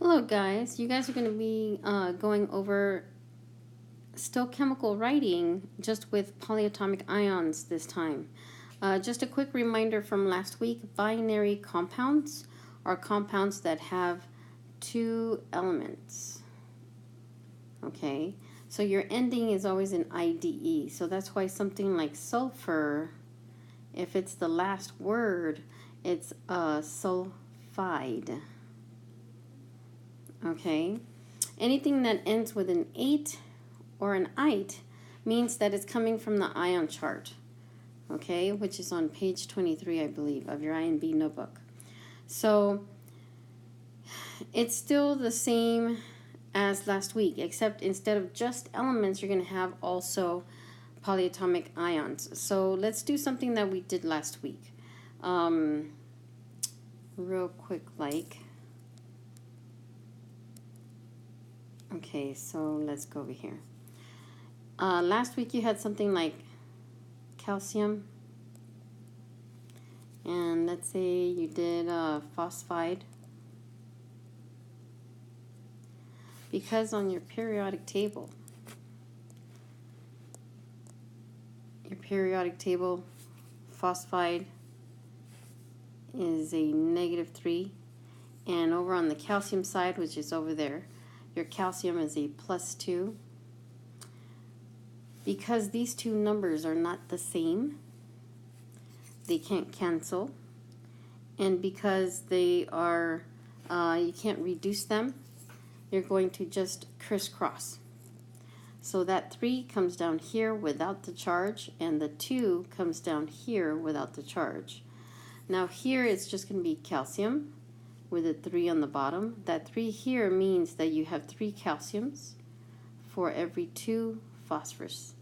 Hello guys, you guys are going to be going over still chemical writing just with polyatomic ions this time. Just a quick reminder from last week, binary compounds are compounds that have two elements. Okay, so your ending is always an IDE, so that's why something like sulfur, if it's the last word, it's sulfide. Okay, anything that ends with an 8 or an ite means that it's coming from the ion chart, okay, which is on page 23, I believe, of your INB notebook. So it's still the same as last week, except instead of just elements, you're going to have also polyatomic ions. So let's do something that we did last week. Real quick, like. Okay, so let's go over here. Last week you had something like calcium, and let's say you did phosphide. Because on your periodic table, phosphide is a -3, and over on the calcium side, which is over there, your calcium is a +2. Because these two numbers are not the same, they can't cancel. And because they are, you can't reduce them, you're going to just crisscross. So that 3 comes down here without the charge, and the 2 comes down here without the charge. Now here it's just going to be calcium with a 3 on the bottom. That 3 here means that you have 3 calciums for every 2 phosphorus.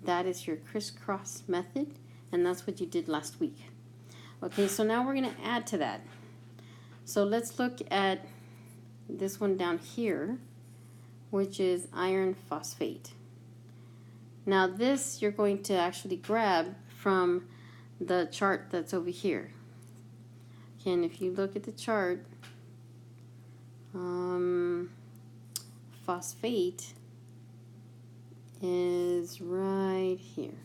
That is your crisscross method, and that's what you did last week. Okay, so now we're going to add to that. So let's look at this one down here, which is iron phosphate. Now this you're going to actually grab from the chart that's over here. Okay, and if you look at the chart, phosphate is right here.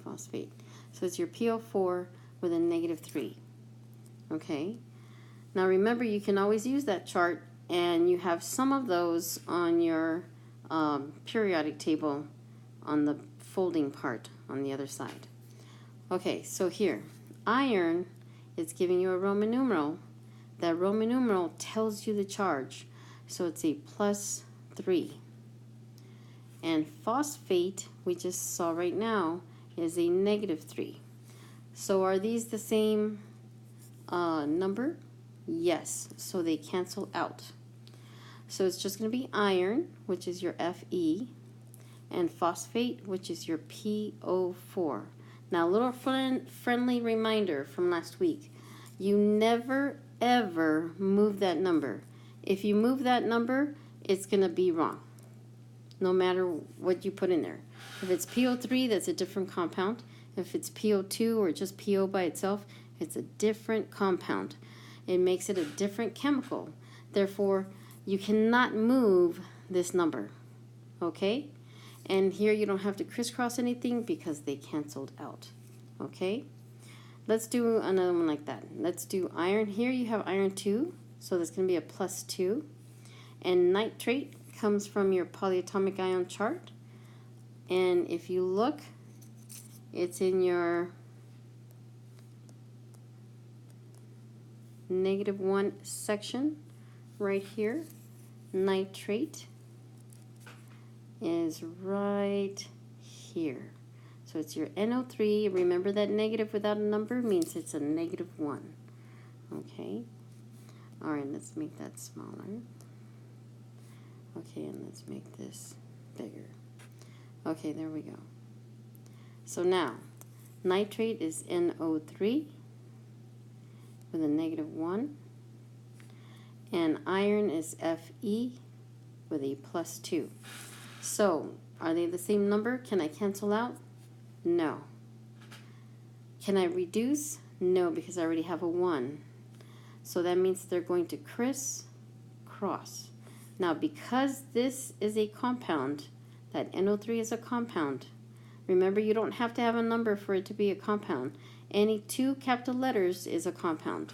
Phosphate. So it's your PO4 with a -3. Okay. Now remember, you can always use that chart, and you have some of those on your periodic table on the folding part on the other side. Okay, so here, iron is giving you a Roman numeral. That Roman numeral tells you the charge, so it's a +3. And phosphate, we just saw right now, is a -3. So are these the same number? Yes, so they cancel out. So it's just going to be iron, which is your Fe, and phosphate, which is your PO4. Now, a little friendly reminder from last week. You never, ever move that number. If you move that number, it's going to be wrong, no matter what you put in there. If it's PO3, that's a different compound. If it's PO2 or just PO by itself, it's a different compound. It makes it a different chemical. Therefore, you cannot move this number. Okay? And here you don't have to crisscross anything because they canceled out. Okay? Let's do another one like that. Let's do iron. Here you have iron 2, so that's going to be a +2. And nitrate comes from your polyatomic ion chart. And if you look, it's in your -1 section right here. Nitrate is right here. So it's your NO3. Remember that negative without a number means it's a -1. Okay. All right, let's make that smaller. Okay, and let's make this bigger. Okay, there we go. So now, nitrate is NO3 with a -1, and iron is Fe with a +2. So, are they the same number? Can I cancel out? No. Can I reduce? No, because I already have a 1. So that means they're going to crisscross. Now, because this is a compound, that NO3 is a compound, remember you don't have to have a number for it to be a compound. Any two capital letters is a compound.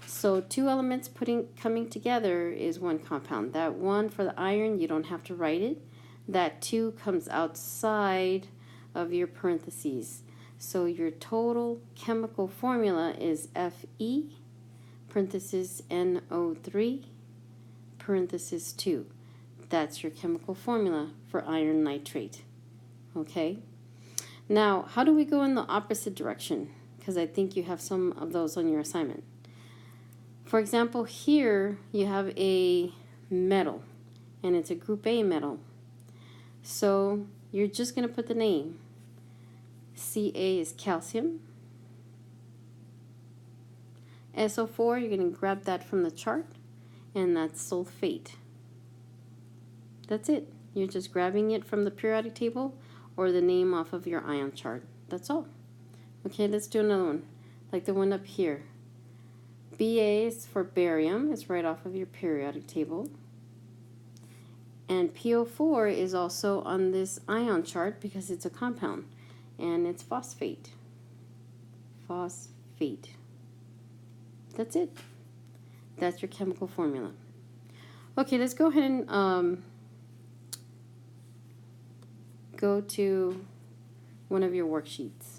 So two elements coming together is one compound. That one for the iron, you don't have to write it. That two comes outside of your parentheses. So your total chemical formula is Fe, parenthesis NO3, parenthesis 2. That's your chemical formula for iron nitrate. Okay? Now, how do we go in the opposite direction? Because I think you have some of those on your assignment. For example, here you have a metal, and it's a group A metal. So you're just going to put the name. Ca is calcium. SO4, you're going to grab that from the chart, and that's sulfate. That's it. You're just grabbing it from the periodic table or the name off of your ion chart. That's all. Okay, let's do another one, like the one up here. Ba is for barium. It's right off of your periodic table. And PO4 is also on this ion chart because it's a compound. And it's phosphate. Phosphate. That's it. That's your chemical formula. Okay, let's go ahead and go to one of your worksheets.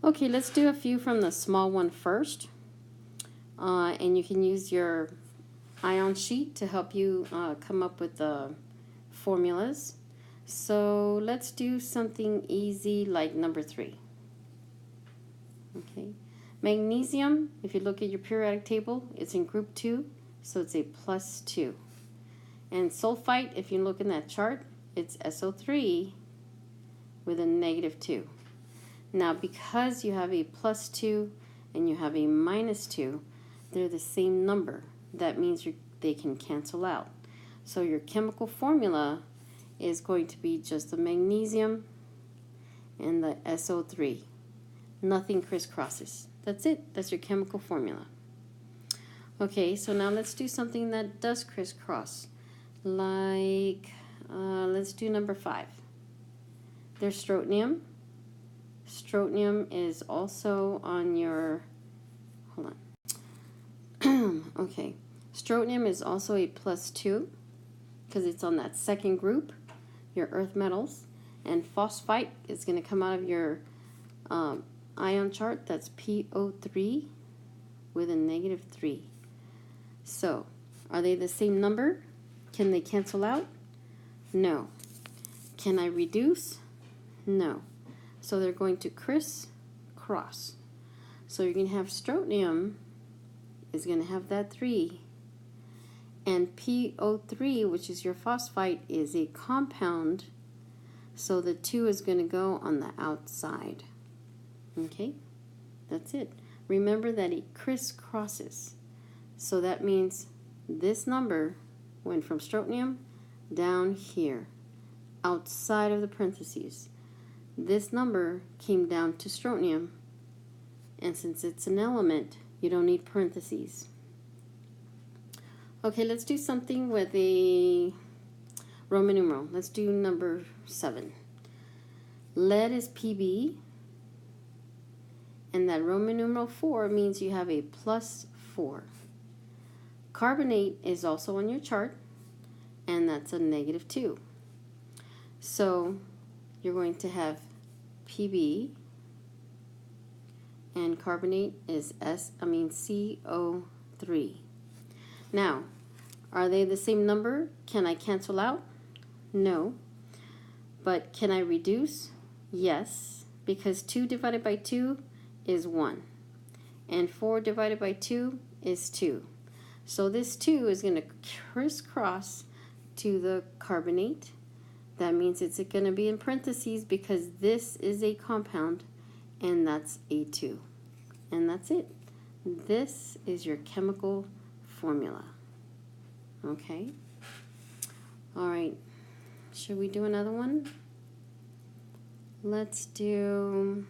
Okay, let's do a few from the small one first. And you can use your ion sheet to help you come up with the formulas. So let's do something easy like number 3. Okay, magnesium, if you look at your periodic table, it's in group 2, so it's a +2. And sulfite, if you look in that chart, it's SO3 with a -2. Now, because you have a +2 and you have a -2, they're the same number. That means they can cancel out. So your chemical formula is going to be just the magnesium and the SO3. Nothing crisscrosses. That's it. That's your chemical formula. Okay, so now let's do something that does crisscross. Like, let's do number 5. There's strontium. Strontium is also on your, hold on. Okay, strontium is also a +2 because it's on that second group, your earth metals. And phosphite is going to come out of your ion chart. That's PO3 with a -3. So, are they the same number? Can they cancel out? No. Can I reduce? No. So they're going to crisscross. So you're going to have strontium is going to have that 3. And PO3, which is your phosphite, is a compound. So the 2 is going to go on the outside. Okay? That's it. Remember that it crisscrosses. So that means this number went from strontium down here, outside of the parentheses. This number came down to strontium, and since it's an element, you don't need parentheses. Okay, let's do something with a Roman numeral. Let's do number 7. Lead is Pb, and that Roman numeral 4 means you have a +4. Carbonate is also on your chart, and that's a -2. So you're going to have Pb, and carbonate is CO3. Now, are they the same number? Can I cancel out? No. But can I reduce? Yes, because 2 divided by 2 is 1, and 4 divided by 2 is 2. So this 2 is going to crisscross to the carbonate. That means it's going to be in parentheses because this is a compound, and that's A2. And that's it. This is your chemical formula. Okay? All right. Should we do another one? Let's do...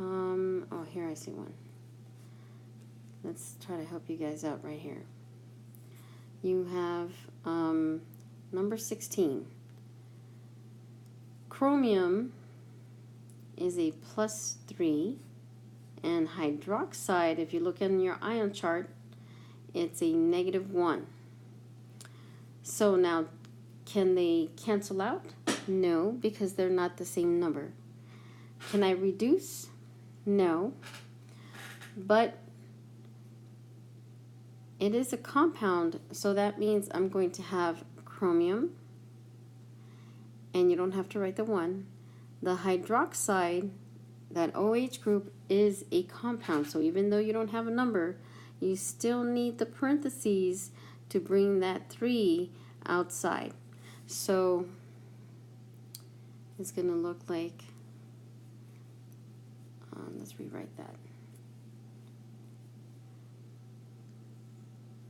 oh, here I I see one. Let's try to help you guys out right here. You have number 16. Chromium is a +3, and hydroxide, if you look in your ion chart, it's a -1. So now, can they cancel out? No, because they're not the same number. Can I reduce? No. But it is a compound, so that means I'm going to have chromium, and you don't have to write the 1. The hydroxide, that OH group, is a compound, so even though you don't have a number, you still need the parentheses to bring that 3 outside. So it's going to look like, let's rewrite that.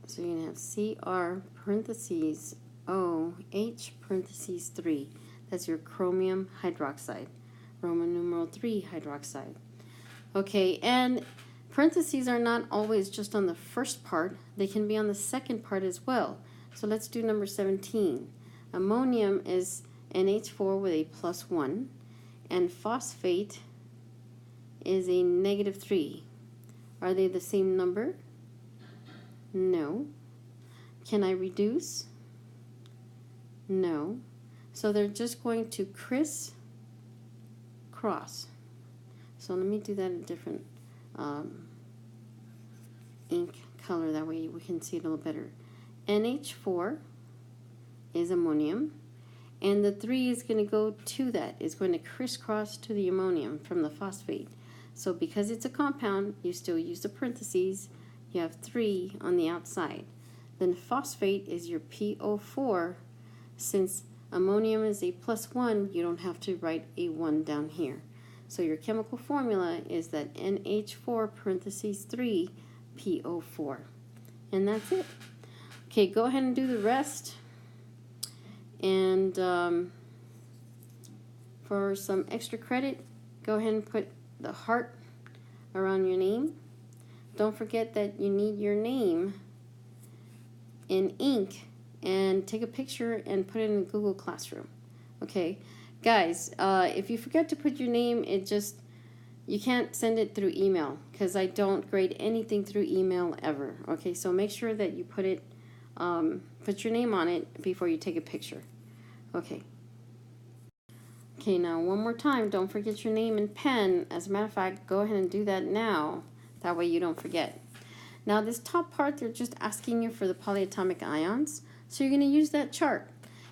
So you're going to have Cr parentheses OH parentheses 3. That's your chromium hydroxide. Roman numeral 3 hydroxide. Okay, and parentheses are not always just on the first part. They can be on the second part as well. So let's do number 17. Ammonium is NH4 with a +1, and phosphate is a -3. Are they the same number? No. Can I reduce? No. So they're just going to criss-cross. So let me do that in a different ink color, that way we can see it a little better. NH4 is ammonium, and the 3 is going to go to that. It's going to crisscross to the ammonium from the phosphate. So because it's a compound, you still use the parentheses. You have 3 on the outside. Then phosphate is your PO4. Since ammonium is a +1, you don't have to write a 1 down here. So your chemical formula is that NH4 parentheses 3 PO4. And that's it. Okay, go ahead and do the rest. And for some extra credit, go ahead and put the heart around your name. Don't forget that you need your name in ink, and take a picture and put it in Google Classroom. Okay, guys, if you forget to put your name, you can't send it through email, because I don't grade anything through email ever. Okay, so make sure that you put your name on it before you take a picture. Okay. Okay, now one more time, don't forget your name and pen. As a matter of fact, go ahead and do that now. That way you don't forget. Now this top part, they're just asking you for the polyatomic ions. So you're going to use that chart.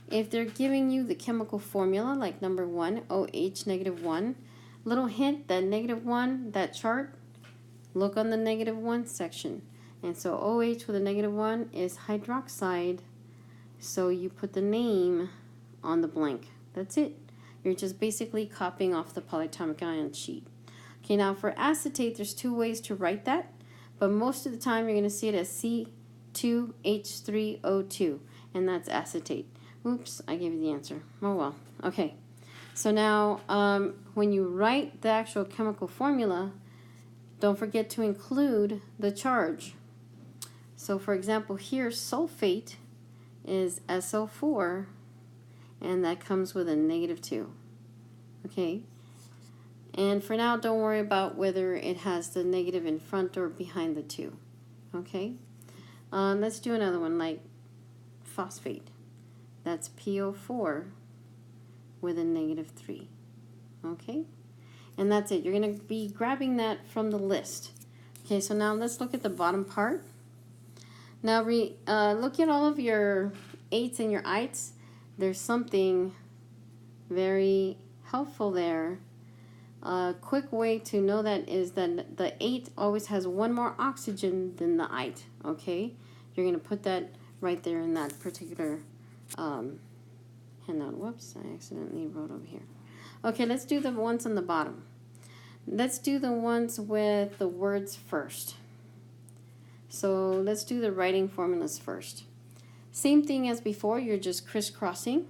If they're giving you the chemical formula, like number 1, OH -1, little hint that -1, that chart, look on the -1 section. And so OH with a -1 is hydroxide. So you put the name on the blank. That's it. You're just basically copying off the polyatomic ion sheet. Okay, now for acetate, there's 2 ways to write that, but most of the time you're going to see it as C2H3O2, and that's acetate. Oops, I gave you the answer. Oh well. Okay, so now when you write the actual chemical formula, don't forget to include the charge. So for example, here sulfate is SO4, and that comes with a -2. Okay. And for now, don't worry about whether it has the negative in front or behind the 2. Okay? Let's do another one, like phosphate. That's PO4 with a -3. Okay? And that's it. You're going to be grabbing that from the list. Okay, so now let's look at the bottom part. Now look at all of your 8s and your ites. There's something very helpful there. A quick way to know that is that the 8 always has 1 more oxygen than the ite. Okay, you're going to put that right there in that particular handout. Whoops, I accidentally wrote over here. Okay, let's do the ones on the bottom. Let's do the ones with the words first. So let's do the writing formulas first. Same thing as before, you're just crisscrossing.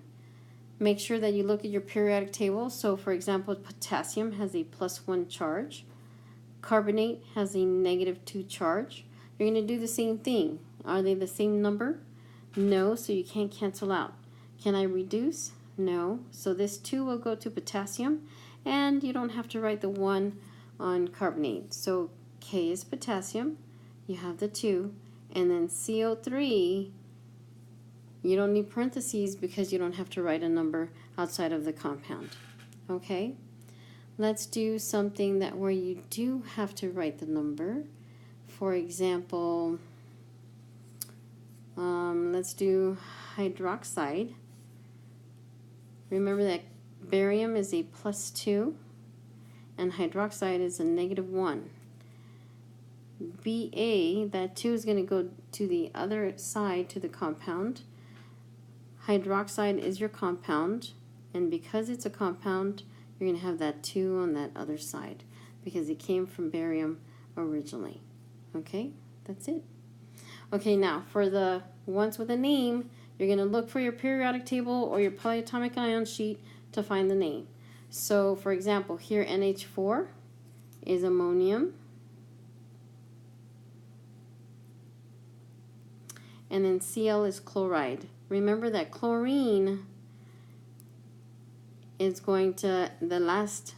Make sure that you look at your periodic table. So for example, potassium has a +1 charge. Carbonate has a -2 charge. You're going to do the same thing. Are they the same number? No, so you can't cancel out. Can I reduce? No. So this 2 will go to potassium, and you don't have to write the 1 on carbonate. So K is potassium, you have the 2, and then CO3, you don't need parentheses because you don't have to write a number outside of the compound. Okay? Let's do something that where you do have to write the number. For example, let's do hydroxide. Remember that barium is a +2 and hydroxide is a -1. Ba, that 2 is going to go to the other side to the compound. Hydroxide is your compound, and because it's a compound, you're going to have that 2 on that other side because it came from barium originally. Okay, that's it. Okay, now for the ones with a name, you're going to look for your periodic table or your polyatomic ion sheet to find the name. So, for example, here NH4 is ammonium. And then Cl is chloride. Remember that chlorine is going to, the last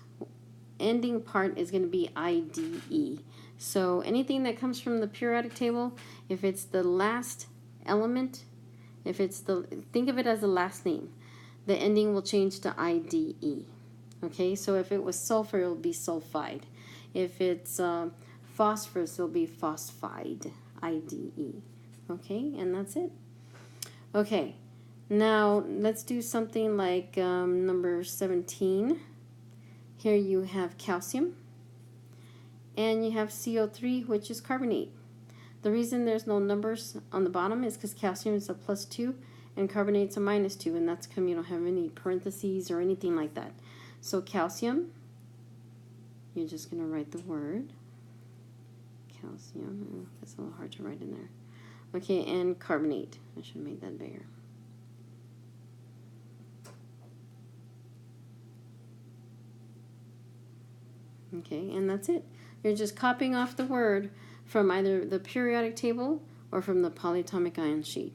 ending part is going to be IDE. So anything that comes from the periodic table, if it's the last element, if it's the, think of it as the last name, the ending will change to IDE. Okay, so if it was sulfur, it'll be sulfide. If it's phosphorus, it'll be phosphide, IDE. Okay, and that's it. Okay, now let's do something like number 17. Here you have calcium, and you have CO3, which is carbonate. The reason there's no numbers on the bottom is because calcium is a +2 and carbonate's a -2, and that's because you don't have any parentheses or anything like that. So calcium, you're just going to write the word calcium. Oh, that's a little hard to write in there. Okay, and carbonate. I should have made that bigger. Okay, and that's it. You're just copying off the word from either the periodic table or from the polyatomic ion sheet.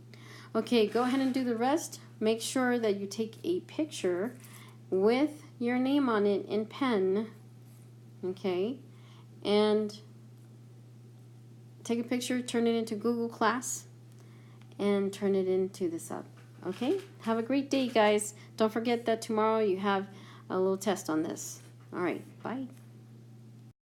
Okay, go ahead and do the rest. Make sure that you take a picture with your name on it in pen. Okay, and take a picture, turn it into Google Class, and turn it into this up. Okay, have a great day, guys. Don't forget that tomorrow you have a little test on this. All right, bye.